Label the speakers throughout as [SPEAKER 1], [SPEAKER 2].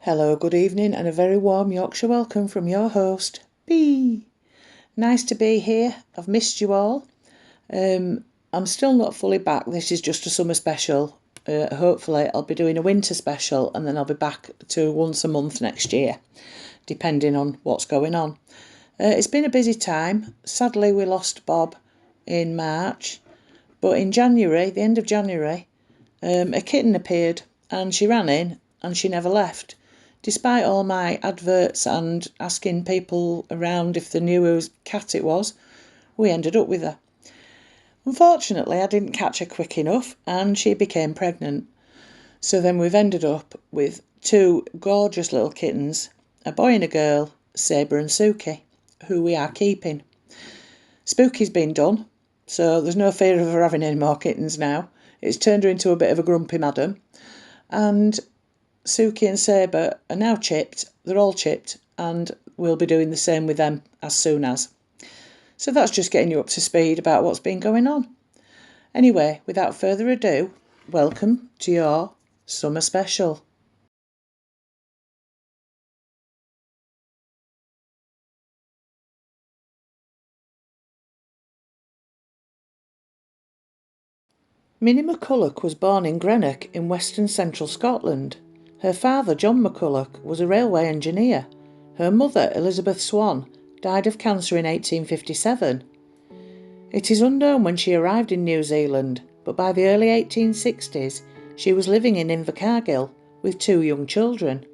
[SPEAKER 1] Hello, good evening, and a very warm Yorkshire welcome from your host, B. Nice to be here. I've missed you all. I'm still not fully back. This is just a summer special. Hopefully I'll be doing a winter special and then I'll be back to once a month next year, depending on what's going on. It's been a busy time. Sadly, we lost Bob in March, but in January, the end of January, a kitten appeared and she ran in and she never left. Despite all my adverts and asking people around if they knew whose cat it was, we ended up with her. Unfortunately, I didn't catch her quick enough and she became pregnant. So then we've ended up with two gorgeous little kittens, a boy and a girl, Sabre and Suki, who we are keeping. Spooky's been done, so there's no fear of her having any more kittens now. It's turned her into a bit of a grumpy madam. And Suki and Sabre are now chipped, they're all chipped, and we'll be doing the same with them as soon as. So that's just getting you up to speed about what's been going on. Anyway, without further ado, welcome to your summer special. Minnie McCulloch was born in Greenock in western central Scotland. Her father, John McCulloch, was a railway engineer. Her mother, Elizabeth Swan, died of cancer in 1857. It is unknown when she arrived in New Zealand, but by the early 1860s she was living in Invercargill with two young children.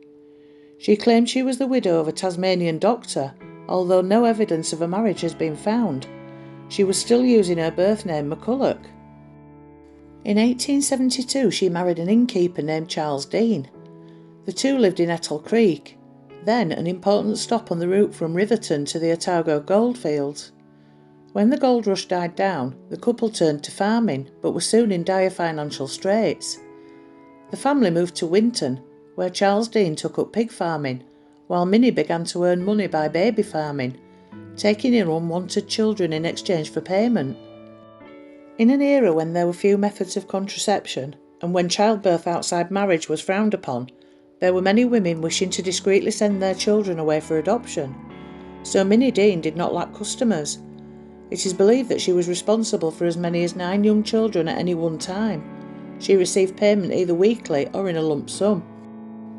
[SPEAKER 1] She claimed she was the widow of a Tasmanian doctor, although no evidence of a marriage has been found. She was still using her birth name McCulloch. In 1872 she married an innkeeper named Charles Dean. The two lived in Ettle Creek, then an important stop on the route from Riverton to the Otago goldfields. When the gold rush died down, the couple turned to farming, but were soon in dire financial straits. The family moved to Winton, where Charles Dean took up pig farming, while Minnie began to earn money by baby farming, taking in unwanted children in exchange for payment. In an era when there were few methods of contraception, and when childbirth outside marriage was frowned upon, there were many women wishing to discreetly send their children away for adoption. So Minnie Dean did not lack customers. It is believed that she was responsible for as many as 9 young children at any one time. She received payment either weekly or in a lump sum.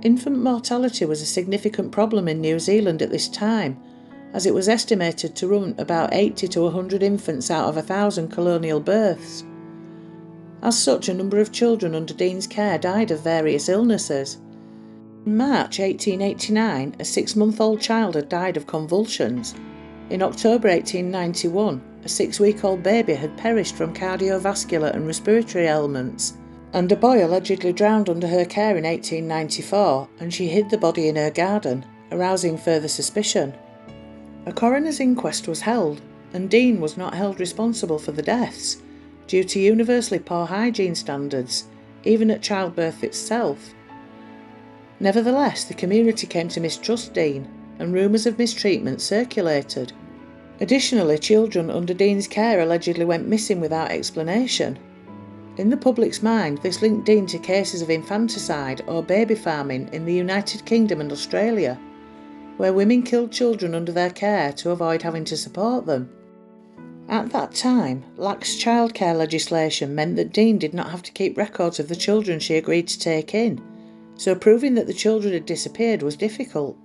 [SPEAKER 1] Infant mortality was a significant problem in New Zealand at this time, as it was estimated to run about 80 to 100 infants out of 1,000 colonial births. As such, a number of children under Dean's care died of various illnesses. In March 1889, a 6-month-old child had died of convulsions. In October 1891, a 6-week-old baby had perished from cardiovascular and respiratory ailments, and a boy allegedly drowned under her care in 1894, and she hid the body in her garden, arousing further suspicion. A coroner's inquest was held, and Dean was not held responsible for the deaths, due to universally poor hygiene standards, even at childbirth itself. Nevertheless, the community came to mistrust Dean, and rumours of mistreatment circulated. Additionally, children under Dean's care allegedly went missing without explanation. In the public's mind, this linked Dean to cases of infanticide or baby farming in the United Kingdom and Australia, where women killed children under their care to avoid having to support them. At that time, lax childcare legislation meant that Dean did not have to keep records of the children she agreed to take in, so proving that the children had disappeared was difficult.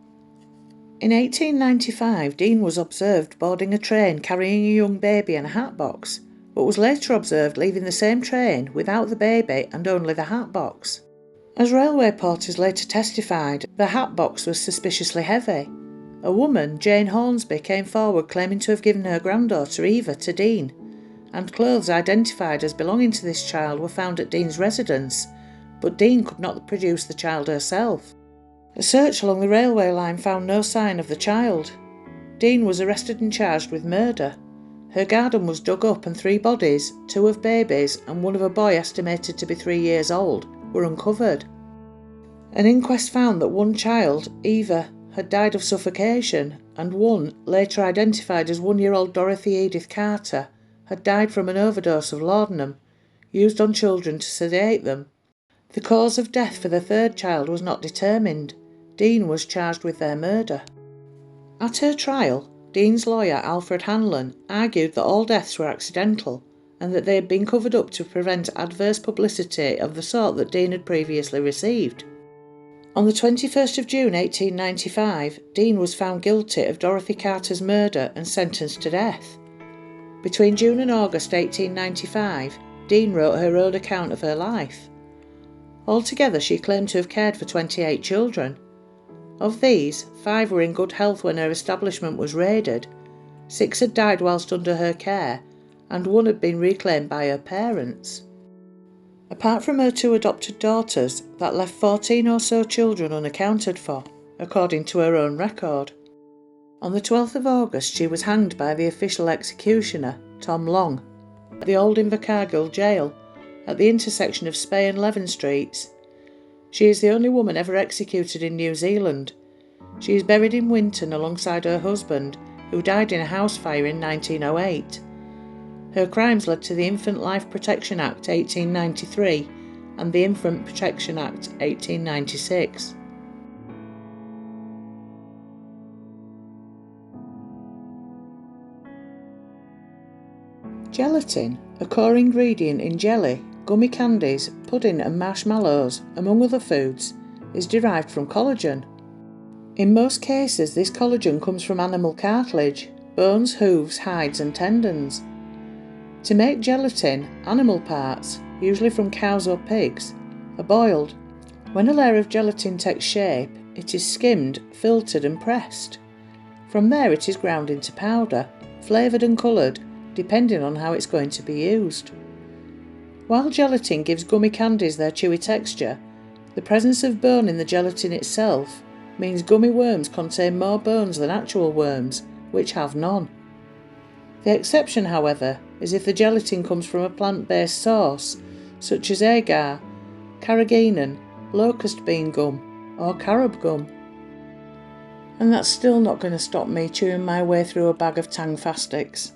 [SPEAKER 1] In 1895, Dean was observed boarding a train carrying a young baby and a hat box, but was later observed leaving the same train without the baby and only the hat box. As railway porters later testified, the hat box was suspiciously heavy. A woman, Jane Hornsby, came forward claiming to have given her granddaughter Eva to Dean, and clothes identified as belonging to this child were found at Dean's residence, but Dean could not produce the child herself. A search along the railway line found no sign of the child. Dean was arrested and charged with murder. Her garden was dug up and 3 bodies, 2 of babies and one of a boy estimated to be 3 years old, were uncovered. An inquest found that one child, Eva, had died of suffocation, and one, later identified as 1-year-old Dorothy Edith Carter, had died from an overdose of laudanum, used on children to sedate them. The cause of death for the 3rd child was not determined. Dean was charged with their murder. At her trial, Dean's lawyer Alfred Hanlon argued that all deaths were accidental and that they had been covered up to prevent adverse publicity of the sort that Dean had previously received. On the 21st of June 1895, Dean was found guilty of Dorothy Carter's murder and sentenced to death. Between June and August 1895, Dean wrote her own account of her life. Altogether, she claimed to have cared for 28 children. Of these, 5 were in good health when her establishment was raided, 6 had died whilst under her care, and 1 had been reclaimed by her parents. Apart from her 2 adopted daughters, that left 14 or so children unaccounted for, according to her own record. On the 12th of August, she was hanged by the official executioner, Tom Long, at the old Invercargill jail, at the intersection of Spey and Leven Streets. She is the only woman ever executed in New Zealand. She is buried in Winton alongside her husband, who died in a house fire in 1908. Her crimes led to the Infant Life Protection Act 1893 and the Infant Protection Act 1896. Gelatin, a core ingredient in jelly, gummy candies, pudding and marshmallows, among other foods, is derived from collagen. In most cases, this collagen comes from animal cartilage, bones, hooves, hides and tendons. To make gelatin, animal parts, usually from cows or pigs, are boiled. When a layer of gelatin takes shape, it is skimmed, filtered and pressed. From there it is ground into powder, flavoured and coloured, depending on how it's going to be used. While gelatin gives gummy candies their chewy texture, the presence of bone in the gelatin itself means gummy worms contain more bones than actual worms, which have none. The exception, however, is if the gelatin comes from a plant-based source, such as agar, carrageenan, locust bean gum, or carob gum. And that's still not going to stop me chewing my way through a bag of Tang Fastics.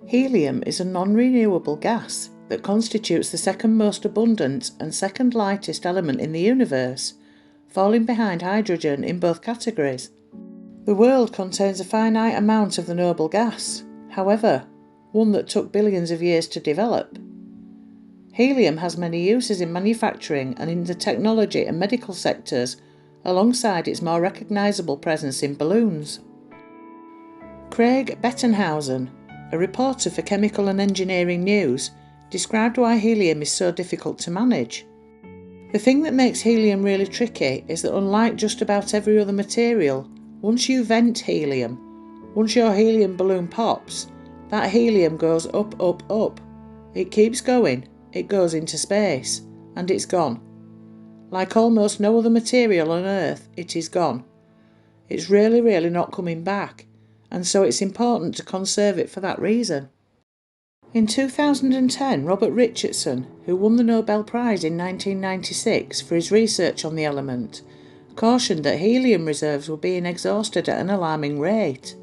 [SPEAKER 1] Helium is a non-renewable gas that constitutes the second most abundant and second lightest element in the universe, falling behind hydrogen in both categories. The world contains a finite amount of the noble gas, however, one that took billions of years to develop. Helium has many uses in manufacturing and in the technology and medical sectors, alongside its more recognisable presence in balloons. Craig Bettenhausen, a reporter for Chemical and Engineering News, described why helium is so difficult to manage. The thing that makes helium really tricky is that, unlike just about every other material, once you vent helium, once your helium balloon pops, that helium goes up, up, up. It keeps going, it goes into space, and it's gone. Like almost no other material on Earth, it is gone. It's really not coming back, and so it's important to conserve it for that reason. In 2010, Robert Richardson, who won the Nobel Prize in 1996 for his research on the element, cautioned that helium reserves were being exhausted at an alarming rate.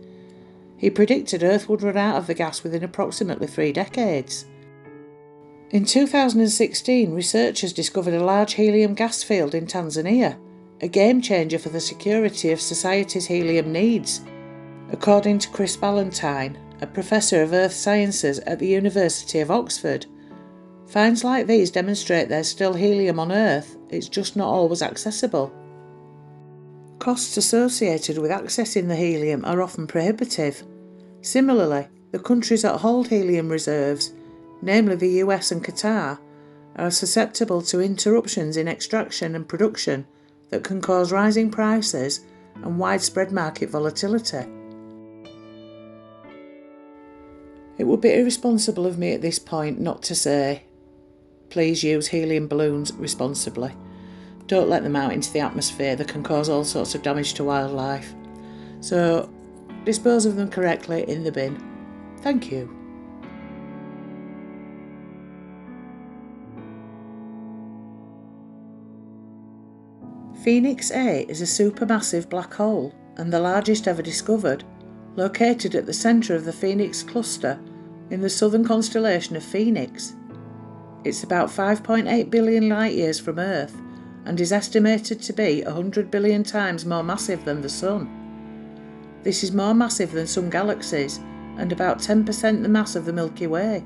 [SPEAKER 1] He predicted Earth would run out of the gas within approximately 3 decades. In 2016, researchers discovered a large helium gas field in Tanzania, a game changer for the security of society's helium needs. According to Chris Ballantyne, a professor of earth sciences at the University of Oxford, finds like these demonstrate there's still helium on Earth, it's just not always accessible. Costs associated with accessing the helium are often prohibitive. Similarly, The countries that hold helium reserves, namely the US and Qatar, are susceptible to interruptions in extraction and production that can cause rising prices and widespread market volatility. It would be irresponsible of me at this point not to say, please use helium balloons responsibly. Don't let them out into the atmosphere, they can cause all sorts of damage to wildlife. So, dispose of them correctly in the bin. Thank you. Phoenix A is a supermassive black hole and the largest ever discovered, located at the centre of the Phoenix cluster in the southern constellation of Phoenix. It's about 5.8 billion light-years from Earth and is estimated to be 100 billion times more massive than the Sun. This is more massive than some galaxies and about 10% the mass of the Milky Way.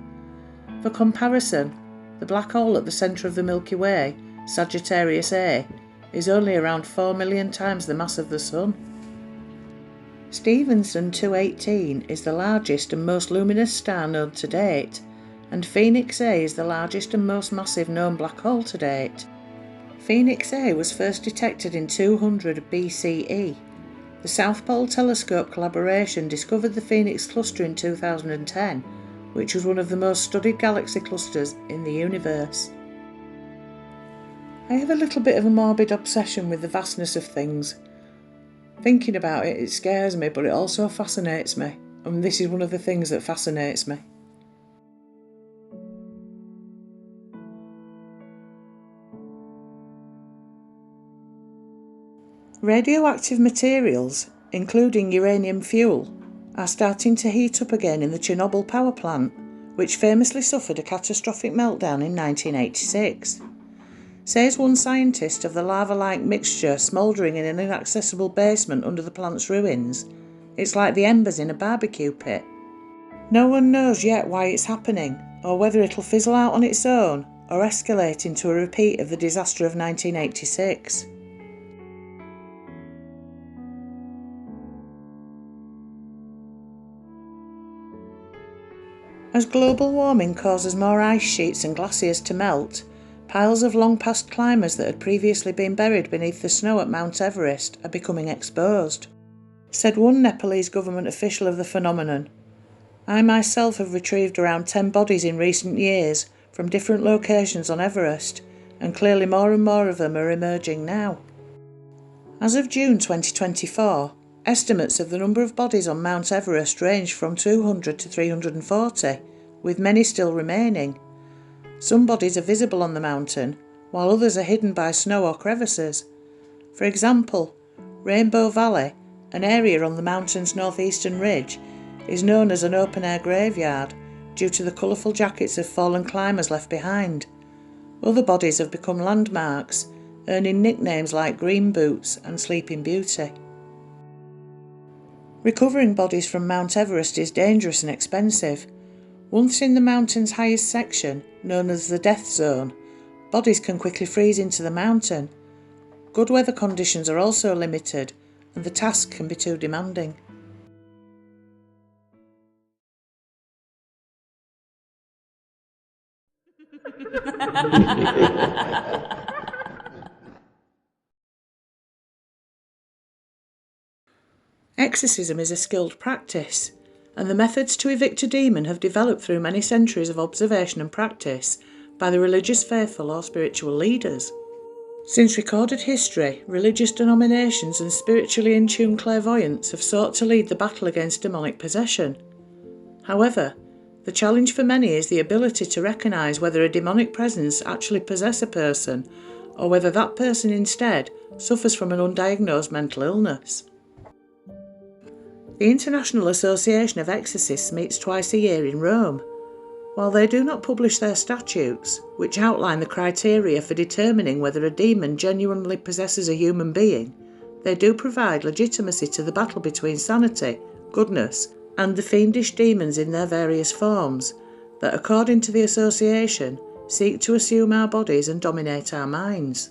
[SPEAKER 1] For comparison, the black hole at the centre of the Milky Way, Sagittarius A, is only around 4 million times the mass of the Sun. Stephenson 218 is the largest and most luminous star known to date, and Phoenix A is the largest and most massive known black hole to date. Phoenix A was first detected in 200 BCE. The South Pole Telescope collaboration discovered the Phoenix cluster in 2010, which was one of the most studied galaxy clusters in the universe. I have a little bit of a morbid obsession with the vastness of things. Thinking about it, it scares me, but it also fascinates me, and this is one of the things that fascinates me. Radioactive materials, including uranium fuel, are starting to heat up again in the Chernobyl power plant, which famously suffered a catastrophic meltdown in 1986. Says one scientist of the lava-like mixture smouldering in an inaccessible basement under the plant's ruins, it's like the embers in a barbecue pit. No one knows yet why it's happening, or whether it'll fizzle out on its own, or escalate into a repeat of the disaster of 1986. As global warming causes more ice sheets and glaciers to melt, piles of long-past climbers that had previously been buried beneath the snow at Mount Everest are becoming exposed, said one Nepalese government official of the phenomenon. I myself have retrieved around 10 bodies in recent years from different locations on Everest, and clearly more and more of them are emerging now. As of June 2024, estimates of the number of bodies on Mount Everest range from 200 to 340, with many still remaining. Some bodies are visible on the mountain, while others are hidden by snow or crevices. For example, Rainbow Valley, an area on the mountain's northeastern ridge, is known as an open-air graveyard due to the colourful jackets of fallen climbers left behind. Other bodies have become landmarks, earning nicknames like Green Boots and Sleeping Beauty. Recovering bodies from Mount Everest is dangerous and expensive. Once in the mountain's highest section, known as the Death Zone, bodies can quickly freeze into the mountain. Good weather conditions are also limited, and the task can be too demanding. Exorcism is a skilled practice, and the methods to evict a demon have developed through many centuries of observation and practice by the religious faithful or spiritual leaders. Since recorded history, religious denominations and spiritually in tune clairvoyants have sought to lead the battle against demonic possession. However, the challenge for many is the ability to recognise whether a demonic presence actually possesses a person, or whether that person instead suffers from an undiagnosed mental illness. The International Association of Exorcists meets twice a year in Rome. While they do not publish their statutes, which outline the criteria for determining whether a demon genuinely possesses a human being, they do provide legitimacy to the battle between sanity, goodness, and the fiendish demons in their various forms, that according to the association, seek to assume our bodies and dominate our minds.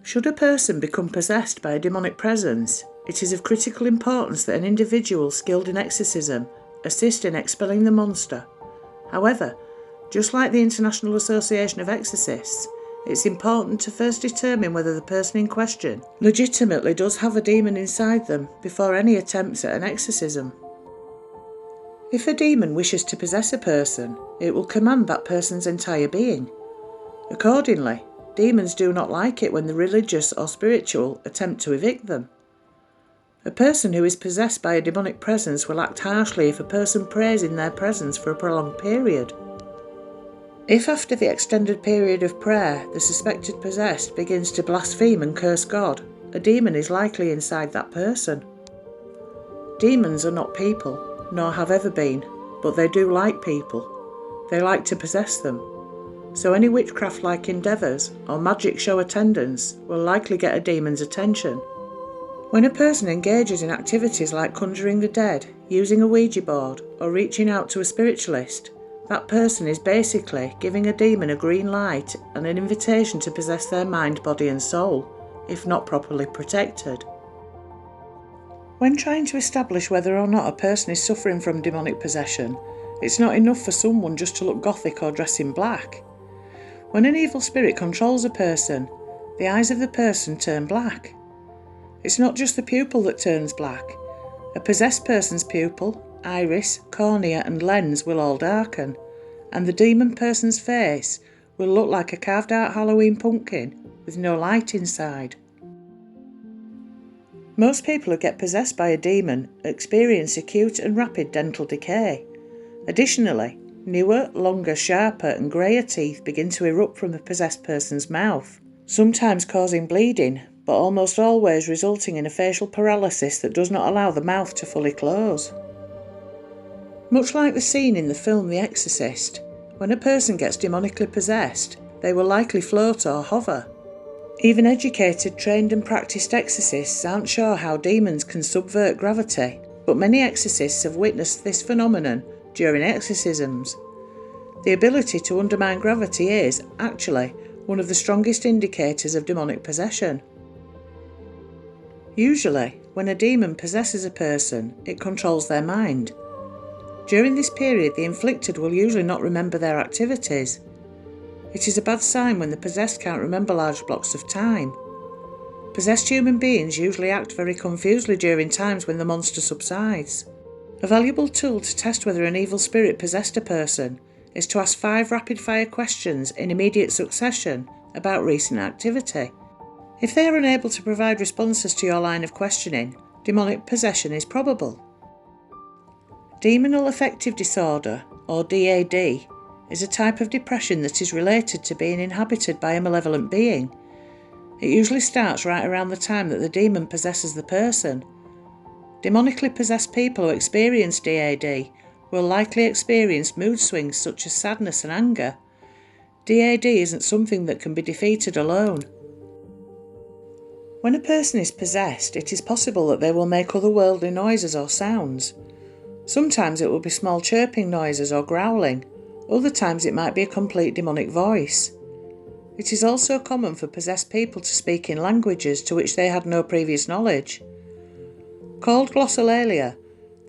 [SPEAKER 1] Should a person become possessed by a demonic presence, it is of critical importance that an individual skilled in exorcism assist in expelling the monster. However, just like the International Association of Exorcists, it's important to first determine whether the person in question legitimately does have a demon inside them before any attempts at an exorcism. If a demon wishes to possess a person, it will command that person's entire being. Accordingly, demons do not like it when the religious or spiritual attempt to evict them. A person who is possessed by a demonic presence will act harshly if a person prays in their presence for a prolonged period. If after the extended period of prayer the suspected possessed begins to blaspheme and curse God, a demon is likely inside that person. Demons are not people, nor have ever been, but they do like people. They like to possess them. So any witchcraft-like endeavours or magic show attendance will likely get a demon's attention. When a person engages in activities like conjuring the dead, using a Ouija board, or reaching out to a spiritualist, that person is basically giving a demon a green light and an invitation to possess their mind, body and soul, if not properly protected. When trying to establish whether or not a person is suffering from demonic possession, it's not enough for someone just to look gothic or dress in black. When an evil spirit controls a person, the eyes of the person turn black. It's not just the pupil that turns black. A possessed person's pupil, iris, cornea and lens will all darken, and the demon person's face will look like a carved out Halloween pumpkin with no light inside. Most people who get possessed by a demon experience acute and rapid dental decay. Additionally, newer, longer, sharper and greyer teeth begin to erupt from the possessed person's mouth, sometimes causing bleeding, but almost always resulting in a facial paralysis that does not allow the mouth to fully close. Much like the scene in the film The Exorcist, when a person gets demonically possessed, they will likely float or hover. Even educated, trained and practiced exorcists aren't sure how demons can subvert gravity, but many exorcists have witnessed this phenomenon during exorcisms. The ability to undermine gravity is, actually, one of the strongest indicators of demonic possession. Usually, when a demon possesses a person, it controls their mind. During this period, the inflicted will usually not remember their activities. It is a bad sign when the possessed can't remember large blocks of time. Possessed human beings usually act very confusedly during times when the monster subsides. A valuable tool to test whether an evil spirit possessed a person is to ask 5 rapid-fire questions in immediate succession about recent activity. If they are unable to provide responses to your line of questioning, demonic possession is probable. Demonal affective disorder, or DAD, is a type of depression that is related to being inhabited by a malevolent being. It usually starts right around the time that the demon possesses the person. Demonically possessed people who experience DAD will likely experience mood swings such as sadness and anger. DAD isn't something that can be defeated alone. When a person is possessed, it is possible that they will make otherworldly noises or sounds. Sometimes it will be small chirping noises or growling, other times it might be a complete demonic voice. It is also common for possessed people to speak in languages to which they had no previous knowledge. Called glossolalia,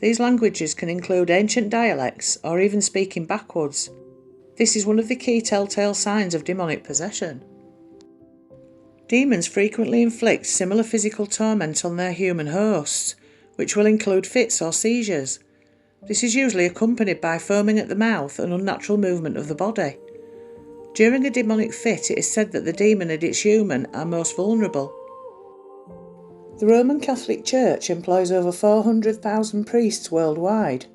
[SPEAKER 1] these languages can include ancient dialects or even speaking backwards. This is one of the key telltale signs of demonic possession. Demons frequently inflict similar physical torment on their human hosts, which will include fits or seizures. This is usually accompanied by foaming at the mouth and unnatural movement of the body. During a demonic fit, it is said that the demon and its human are most vulnerable. The Roman Catholic Church employs over 400,000 priests worldwide.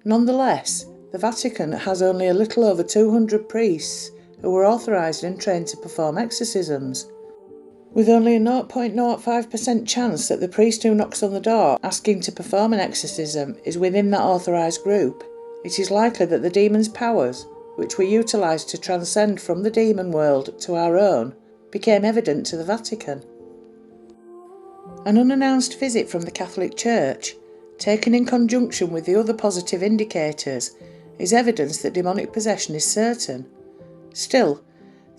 [SPEAKER 1] Nonetheless, the Vatican has only a little over 200 priests who are authorised and trained to perform exorcisms. With only a 0.05% chance that the priest who knocks on the door asking to perform an exorcism is within that authorised group, it is likely that the demon's powers, which were utilised to transcend from the demon world to our own, became evident to the Vatican. An unannounced visit from the Catholic Church, taken in conjunction with the other positive indicators, is evidence that demonic possession is certain. Still,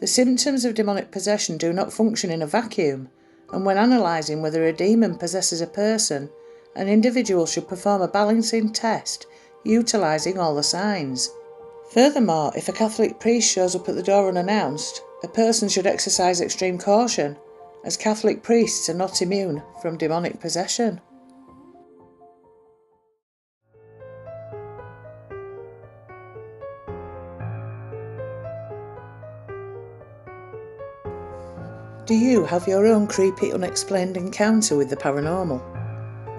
[SPEAKER 1] the symptoms of demonic possession do not function in a vacuum, and when analysing whether a demon possesses a person, an individual should perform a balancing test utilising all the signs. Furthermore, if a Catholic priest shows up at the door unannounced, a person should exercise extreme caution, as Catholic priests are not immune from demonic possession. Do you have your own creepy, unexplained encounter with the paranormal?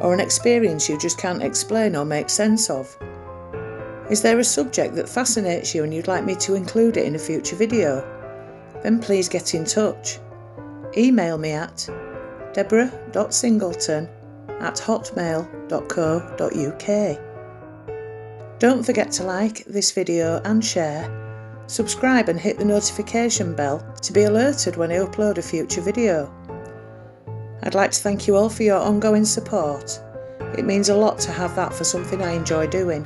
[SPEAKER 1] Or an experience you just can't explain or make sense of? Is there a subject that fascinates you and you'd like me to include it in a future video? Then please get in touch. Email me at deborah.singleton@hotmail.co.uk. Don't forget to like this video and share. Subscribe and hit the notification bell to be alerted when I upload a future video. I'd like to thank you all for your ongoing support. It means a lot to have that for something I enjoy doing.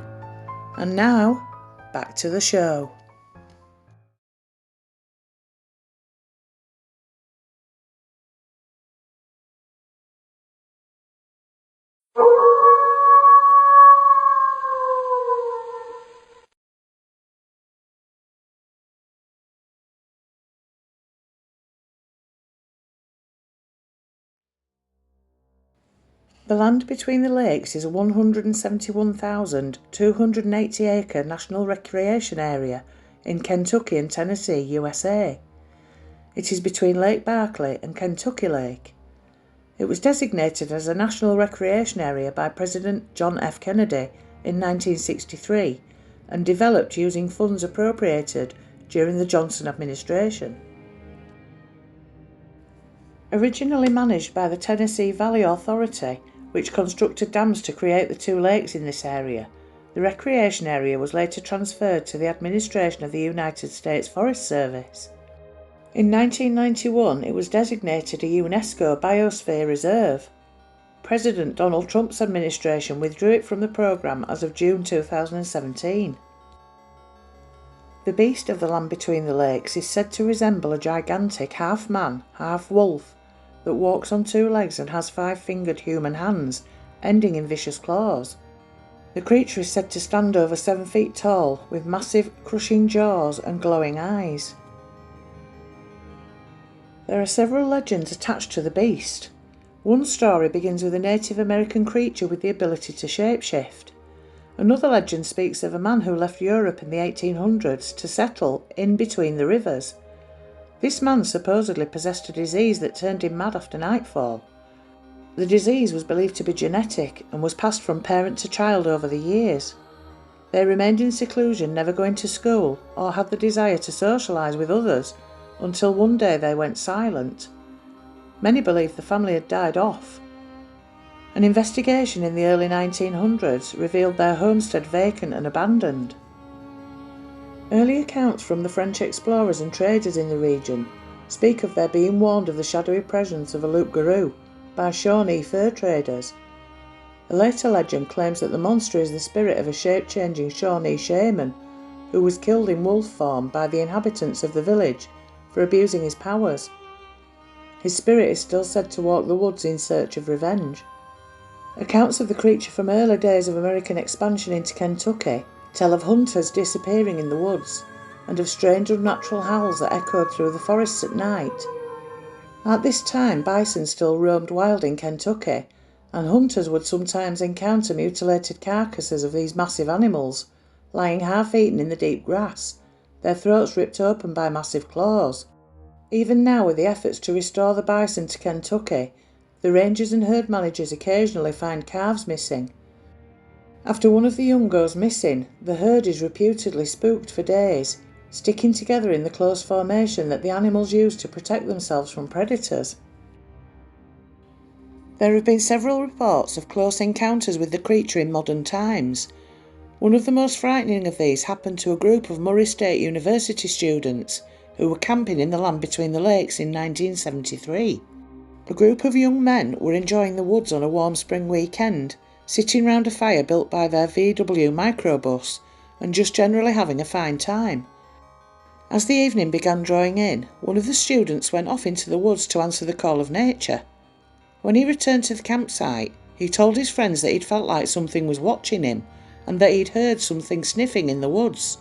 [SPEAKER 1] And now, back to the show. The land between the lakes is a 171,280 acre national recreation area in Kentucky and Tennessee, USA. It is between Lake Barkley and Kentucky Lake. It was designated as a national recreation area by President John F. Kennedy in 1963 and developed using funds appropriated during the Johnson administration. Originally managed by the Tennessee Valley Authority, which constructed dams to create the two lakes in this area, the recreation area was later transferred to the administration of the United States Forest Service. In 1991, it was designated a UNESCO Biosphere Reserve. President Donald Trump's administration withdrew it from the programme as of June 2017. The beast of the land between the lakes is said to resemble a gigantic half-man, half-wolf that walks on two legs and has 5-fingered human hands, ending in vicious claws. The creature is said to stand over 7 feet tall, with massive, crushing jaws and glowing eyes. There are several legends attached to the beast. One story begins with a Native American creature with the ability to shapeshift. Another legend speaks of a man who left Europe in the 1800s to settle in between the rivers. This man supposedly possessed a disease that turned him mad after nightfall. The disease was believed to be genetic and was passed from parent to child over the years. They remained in seclusion, never going to school or had the desire to socialise with others, until one day they went silent. Many believed the family had died off. An investigation in the early 1900s revealed their homestead vacant and abandoned. Early accounts from the French explorers and traders in the region speak of their being warned of the shadowy presence of a loup-garou by Shawnee fur traders. A later legend claims that the monster is the spirit of a shape-changing Shawnee shaman who was killed in wolf form by the inhabitants of the village for abusing his powers. His spirit is still said to walk the woods in search of revenge. Accounts of the creature from early days of American expansion into Kentucky tell of hunters disappearing in the woods and of strange unnatural howls that echoed through the forests at night. At this time, bison still roamed wild in Kentucky, and hunters would sometimes encounter mutilated carcasses of these massive animals, lying half-eaten in the deep grass, their throats ripped open by massive claws. Even now, with the efforts to restore the bison to Kentucky, the rangers and herd managers occasionally find calves missing. After one of the young goes missing, the herd is reputedly spooked for days, sticking together in the close formation that the animals use to protect themselves from predators. There have been several reports of close encounters with the creature in modern times. One of the most frightening of these happened to a group of Murray State University students who were camping in the land between the lakes in 1973. A group of young men were enjoying the woods on a warm spring weekend, sitting round a fire built by their VW microbus and just generally having a fine time. As the evening began drawing in, one of the students went off into the woods to answer the call of nature. When he returned to the campsite, he told his friends that he'd felt like something was watching him and that he'd heard something sniffing in the woods.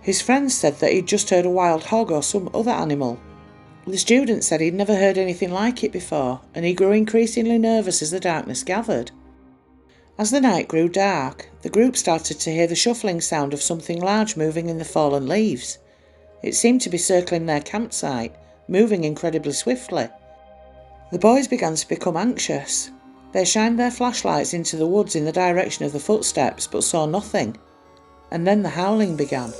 [SPEAKER 1] His friends said that he'd just heard a wild hog or some other animal. The student said he'd never heard anything like it before, and he grew increasingly nervous as the darkness gathered. As the night grew dark, the group started to hear the shuffling sound of something large moving in the fallen leaves. It seemed to be circling their campsite, moving incredibly swiftly. The boys began to become anxious. They shined their flashlights into the woods in the direction of the footsteps, but saw nothing. And then the howling began.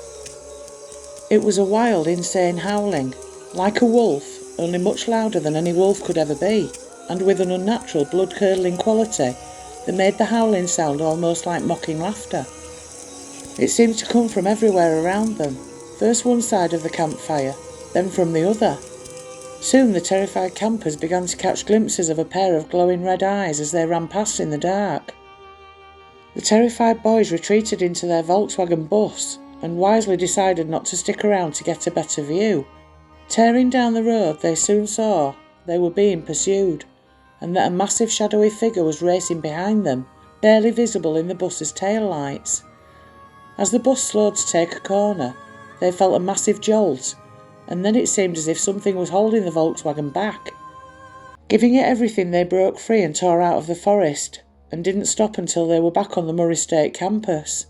[SPEAKER 1] It was a wild, insane howling, like a wolf, only much louder than any wolf could ever be, and with an unnatural, blood-curdling quality that made the howling sound almost like mocking laughter. It seemed to come from everywhere around them, first one side of the campfire, then from the other. Soon the terrified campers began to catch glimpses of a pair of glowing red eyes as they ran past in the dark. The terrified boys retreated into their Volkswagen bus and wisely decided not to stick around to get a better view. Tearing down the road, they soon saw they were being pursued, and that a massive shadowy figure was racing behind them, barely visible in the bus's taillights. As the bus slowed to take a corner, they felt a massive jolt, and then it seemed as if something was holding the Volkswagen back. Giving it everything, they broke free and tore out of the forest, and didn't stop until they were back on the Murray State campus.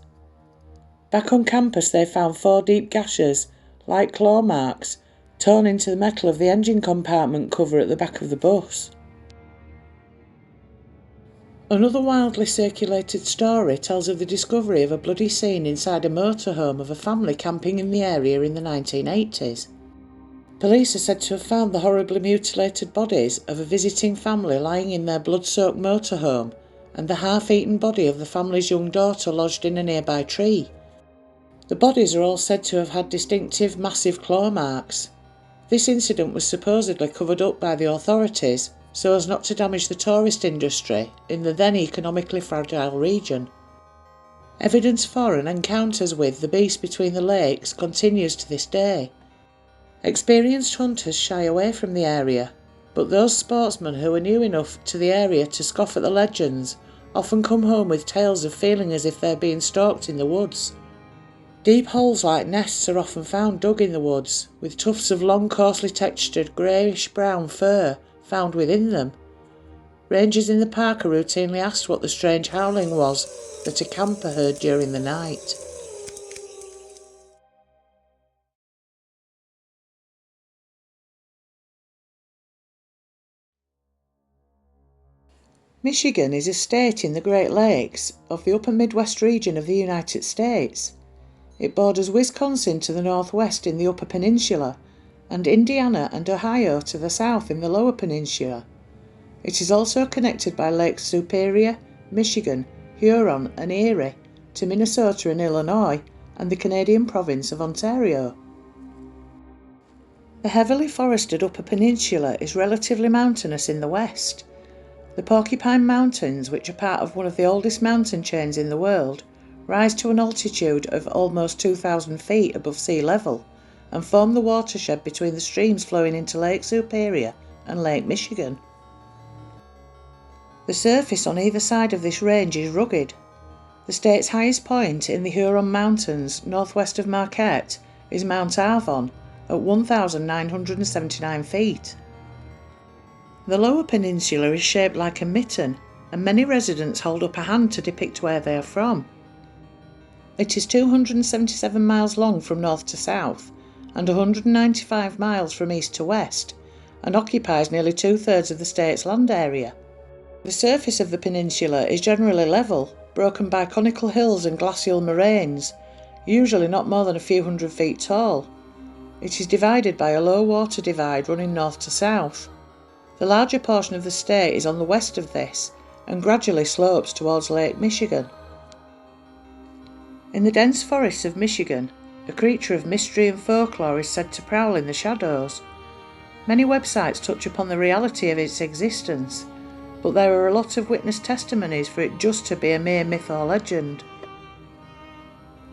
[SPEAKER 1] Back on campus, they found 4 deep gashes, like claw marks, torn into the metal of the engine compartment cover at the back of the bus. Another wildly circulated story tells of the discovery of a bloody scene inside a motorhome of a family camping in the area in the 1980s. Police are said to have found the horribly mutilated bodies of a visiting family lying in their blood-soaked motorhome, and the half-eaten body of the family's young daughter lodged in a nearby tree. The bodies are all said to have had distinctive, massive claw marks. This incident was supposedly covered up by the authorities so as not to damage the tourist industry in the then economically fragile region. Evidence for and encounters with the beast between the lakes continues to this day. Experienced hunters shy away from the area, but those sportsmen who are new enough to the area to scoff at the legends often come home with tales of feeling as if they're being stalked in the woods. Deep holes like nests are often found dug in the woods, with tufts of long, coarsely textured greyish-brown fur found within them. Rangers in the park are routinely asked what the strange howling was that a camper heard during the night. Michigan is a state in the Great Lakes of the upper Midwest region of the United States. It borders Wisconsin to the northwest in the Upper Peninsula, and Indiana and Ohio to the south in the Lower Peninsula. It is also connected by Lakes Superior, Michigan, Huron and Erie to Minnesota and Illinois and the Canadian province of Ontario. The heavily forested Upper Peninsula is relatively mountainous in the west. The Porcupine Mountains, which are part of one of the oldest mountain chains in the world, rise to an altitude of almost 2,000 feet above sea level and form the watershed between the streams flowing into Lake Superior and Lake Michigan. The surface on either side of this range is rugged. The state's highest point in the Huron Mountains, northwest of Marquette, is Mount Avon at 1,979 feet. The Lower Peninsula is shaped like a mitten, and many residents hold up a hand to depict where they are from. It is 277 miles long from north to south and 195 miles from east to west, and occupies nearly 2/3 of the state's land area. The surface of the peninsula is generally level, broken by conical hills and glacial moraines, usually not more than a few hundred feet tall. It is divided by a low water divide running north to south. The larger portion of the state is on the west of this and gradually slopes towards Lake Michigan. In the dense forests of Michigan, a creature of mystery and folklore is said to prowl in the shadows. Many websites touch upon the reality of its existence, but there are a lot of witness testimonies for it just to be a mere myth or legend.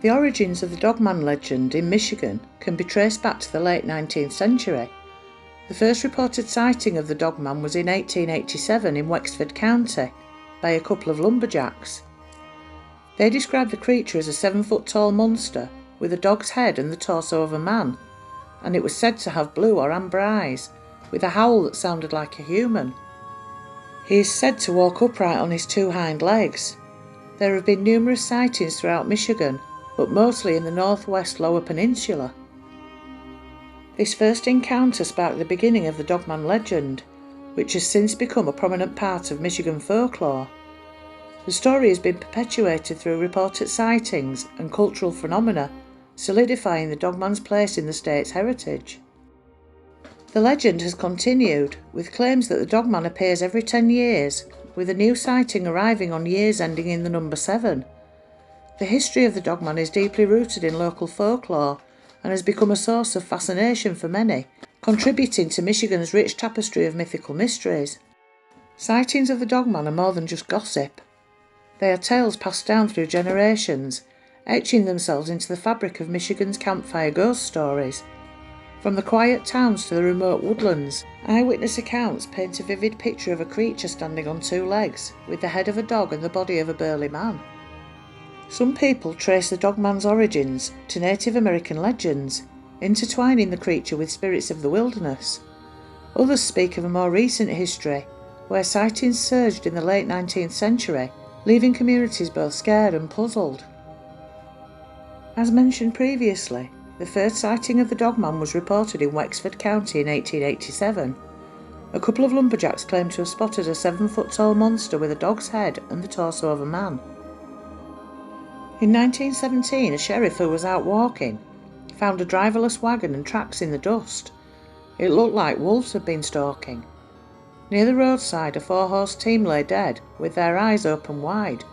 [SPEAKER 1] The origins of the Dogman legend in Michigan can be traced back to the late 19th century. The first reported sighting of the Dogman was in 1887 in Wexford County by a couple of lumberjacks. They described the creature as a 7-foot-tall monster with a dog's head and the torso of a man, and it was said to have blue or amber eyes, with a howl that sounded like a human. He is said to walk upright on his 2 hind legs. There have been numerous sightings throughout Michigan, but mostly in the northwest Lower Peninsula. This first encounter sparked the beginning of the Dogman legend, which has since become a prominent part of Michigan folklore. The story has been perpetuated through reported sightings and cultural phenomena, solidifying the Dogman's place in the state's heritage. The legend has continued, with claims that the Dogman appears every 10 years, with a new sighting arriving on years ending in the number 7. The history of the Dogman is deeply rooted in local folklore and has become a source of fascination for many, contributing to Michigan's rich tapestry of mythical mysteries. Sightings of the Dogman are more than just gossip. They are tales passed down through generations, etching themselves into the fabric of Michigan's campfire ghost stories. From the quiet towns to the remote woodlands, eyewitness accounts paint a vivid picture of a creature standing on 2 legs, with the head of a dog and the body of a burly man. Some people trace the Dogman's origins to Native American legends, intertwining the creature with spirits of the wilderness. Others speak of a more recent history, where sightings surged in the late 19th century, leaving communities both scared and puzzled. As mentioned previously, the first sighting of the Dogman was reported in Wexford County in 1887. A couple of lumberjacks claimed to have spotted a 7-foot-tall monster with a dog's head and the torso of a man. In 1917, a sheriff who was out walking found a driverless wagon and tracks in the dust. It looked like wolves had been stalking. Near the roadside, a 4-horse team lay dead, with their eyes open wide.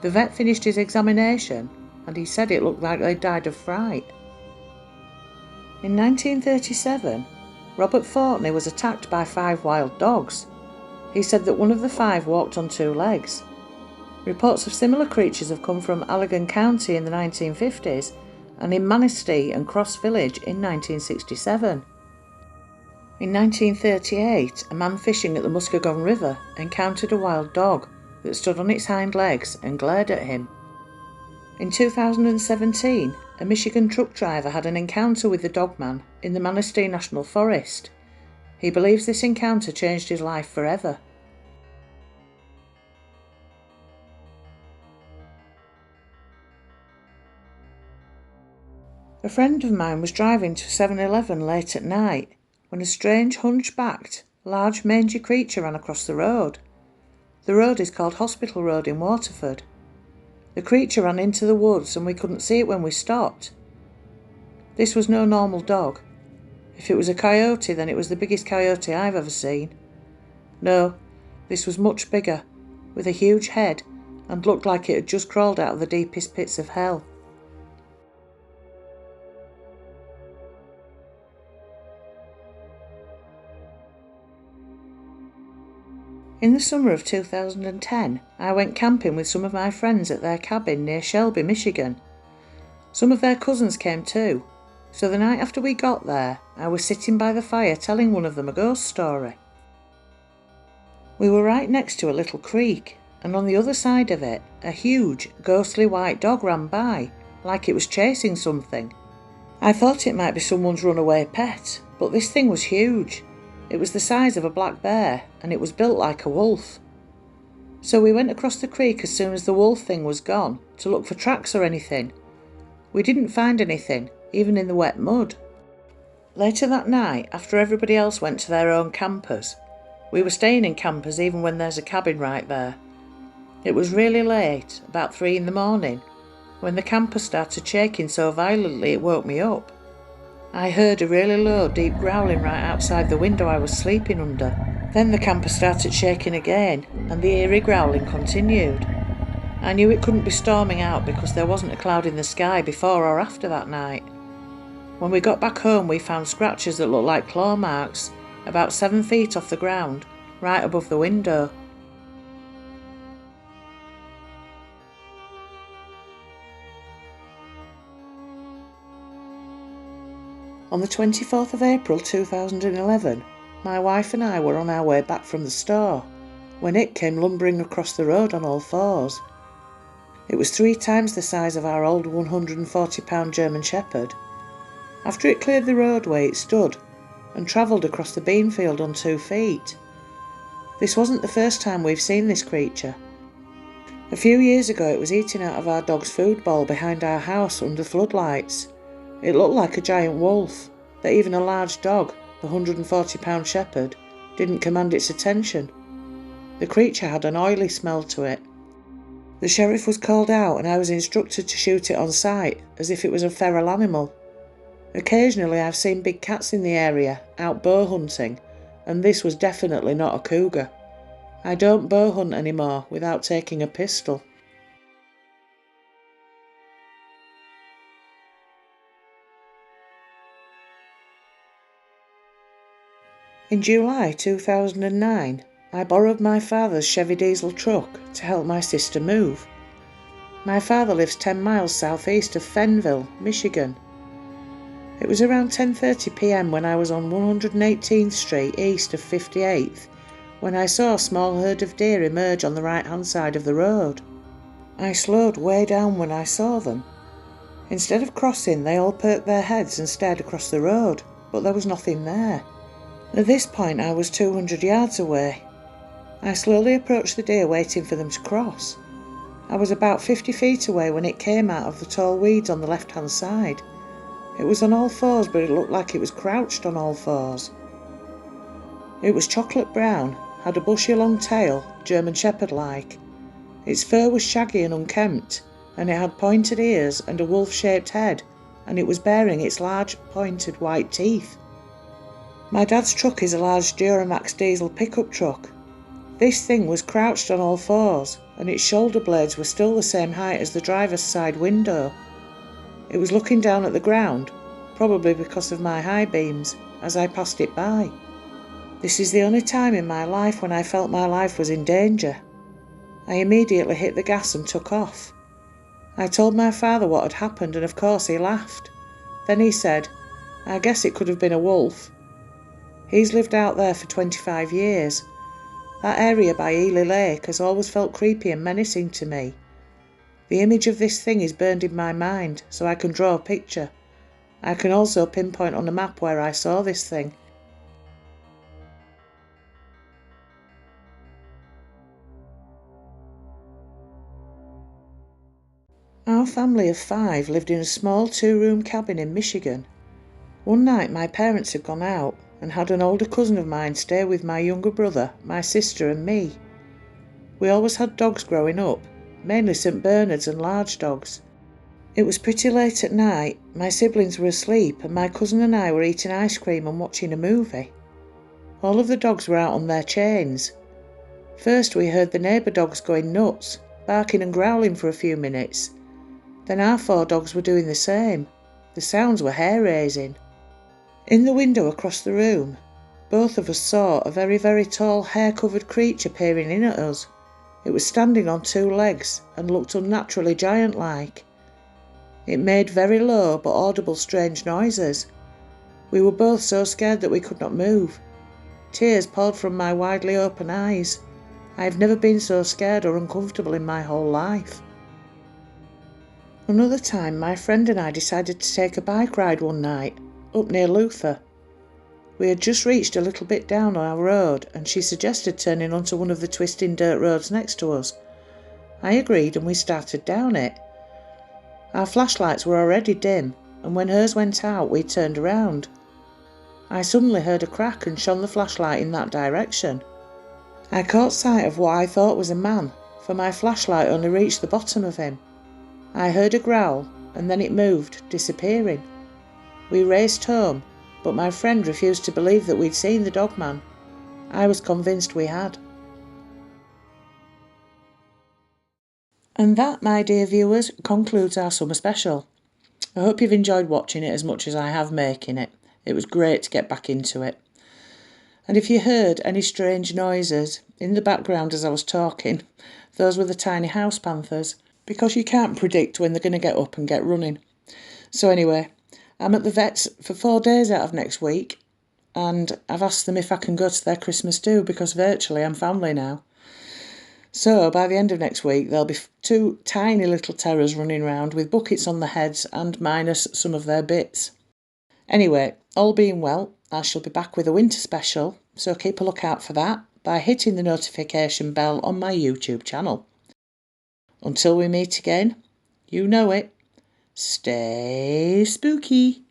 [SPEAKER 1] The vet finished his examination, and he said it looked like they died of fright. In 1937, Robert Fortney was attacked by 5 wild dogs. He said that one of the 5 walked on 2 legs. Reports of similar creatures have come from Allegan County in the 1950s and in Manistee and Cross Village in 1967. In 1938, a man fishing at the Muskegon River encountered a wild dog that stood on its hind legs and glared at him. In 2017, a Michigan truck driver had an encounter with the Dogman in the Manistee National Forest. He believes this encounter changed his life forever. A friend of mine was driving to 7-Eleven late at night when a strange hunchbacked, large mangy creature ran across the road. The road is called Hospital Road in Waterford. The creature ran into the woods and we couldn't see it when we stopped. This was no normal dog. If it was a coyote, then it was the biggest coyote I've ever seen. No, this was much bigger, with a huge head, and looked like it had just crawled out of the deepest pits of hell. In the summer of 2010, I went camping with some of my friends at their cabin near Shelby, Michigan. Some of their cousins came too, so the night after we got there, I was sitting by the fire telling one of them a ghost story. We were right next to a little creek, and on the other side of it, a huge, ghostly white dog ran by, like it was chasing something. I thought it might be someone's runaway pet, but this thing was huge. It was the size of a black bear, and it was built like a wolf. So we went across the creek as soon as the wolf thing was gone, to look for tracks or anything. We didn't find anything, even in the wet mud. Later that night, after everybody else went to their own campers, we were staying in campers even when there's a cabin right there. It was really late, about 3 in the morning, when the camper started shaking so violently it woke me up. I heard a really low, deep growling right outside the window I was sleeping under. Then the camper started shaking again, and the eerie growling continued. I knew it couldn't be storming out because there wasn't a cloud in the sky before or after that night. When we got back home, we found scratches that looked like claw marks, about 7 feet off the ground, right above the window. On the 24th of April 2011, my wife and I were on our way back from the store, when it came lumbering across the road on all 4s. It was 3 times the size of our old 140-pound German Shepherd. After it cleared the roadway, it stood and travelled across the bean field on 2 feet. This wasn't the first time we've seen this creature. A few years ago it was eating out of our dog's food bowl behind our house under floodlights. It looked like a giant wolf, that even a large dog, the 140-pound Shepherd, didn't command its attention. The creature had an oily smell to it. The sheriff was called out and I was instructed to shoot it on sight, as if it was a feral animal. Occasionally I've seen big cats in the area, out bow hunting, and this was definitely not a cougar. I don't bow hunt anymore without taking a pistol. In July 2009, I borrowed my father's Chevy diesel truck to help my sister move. My father lives 10 miles southeast of Fenville, Michigan. It was around 10:30 p.m. when I was on 118th Street east of 58th when I saw a small herd of deer emerge on the right-hand side of the road. I slowed way down when I saw them. Instead of crossing, they all perked their heads and stared across the road, but there was nothing there. At this point I was 200 yards away. I slowly approached the deer waiting for them to cross. I was about 50 feet away when it came out of the tall weeds on the left-hand side. It was on all fours, but it looked like it was crouched on all fours. It was chocolate brown, had a bushy long tail, German Shepherd-like. Its fur was shaggy and unkempt, and it had pointed ears and a wolf-shaped head, and it was bearing its large, pointed white teeth. My dad's truck is a large Duramax diesel pickup truck. This thing was crouched on all fours, and its shoulder blades were still the same height as the driver's side window. It was looking down at the ground, probably because of my high beams, as I passed it by. This is the only time in my life when I felt my life was in danger. I immediately hit the gas and took off. I told my father what had happened, and of course he laughed. Then he said, "I guess it could have been a wolf." He's lived out there for 25 years. That area by Ely Lake has always felt creepy and menacing to me. The image of this thing is burned in my mind, so I can draw a picture. I can also pinpoint on a map where I saw this thing. Our family of 5 lived in a small 2-room cabin in Michigan. One night my parents had gone out and had an older cousin of mine stay with my younger brother, my sister and me. We always had dogs growing up, mainly St Bernards and large dogs. It was pretty late at night, my siblings were asleep and my cousin and I were eating ice cream and watching a movie. All of the dogs were out on their chains. First we heard the neighbour dogs going nuts, barking and growling for a few minutes. Then our 4 dogs were doing the same. The sounds were hair-raising. In the window across the room, both of us saw a very, very tall, hair-covered creature peering in at us. It was standing on 2 legs and looked unnaturally giant-like. It made very low but audible strange noises. We were both so scared that we could not move. Tears poured from my widely open eyes. I have never been so scared or uncomfortable in my whole life. Another time, my friend and I decided to take a bike ride one night, up near Luther. We had just reached a little bit down on our road and she suggested turning onto one of the twisting dirt roads next to us. I agreed and we started down it. Our flashlights were already dim and when hers went out we turned around. I suddenly heard a crack and shone the flashlight in that direction. I caught sight of what I thought was a man, for my flashlight only reached the bottom of him. I heard a growl and then it moved, disappearing. We raced home, but my friend refused to believe that we'd seen the dogman. I was convinced we had. And that, my dear viewers, concludes our summer special. I hope you've enjoyed watching it as much as I have making it. It was great to get back into it. And if you heard any strange noises in the background as I was talking, those were the tiny house panthers, because you can't predict when they're going to get up and get running. So anyway, I'm at the vet's for 4 days out of next week, and I've asked them if I can go to their Christmas do, because virtually I'm family now. So by the end of next week, there'll be two tiny little terrors running around with buckets on their heads and minus some of their bits. Anyway, all being well, I shall be back with a winter special, so keep a lookout for that by hitting the notification bell on my YouTube channel. Until we meet again, you know it, stay spooky.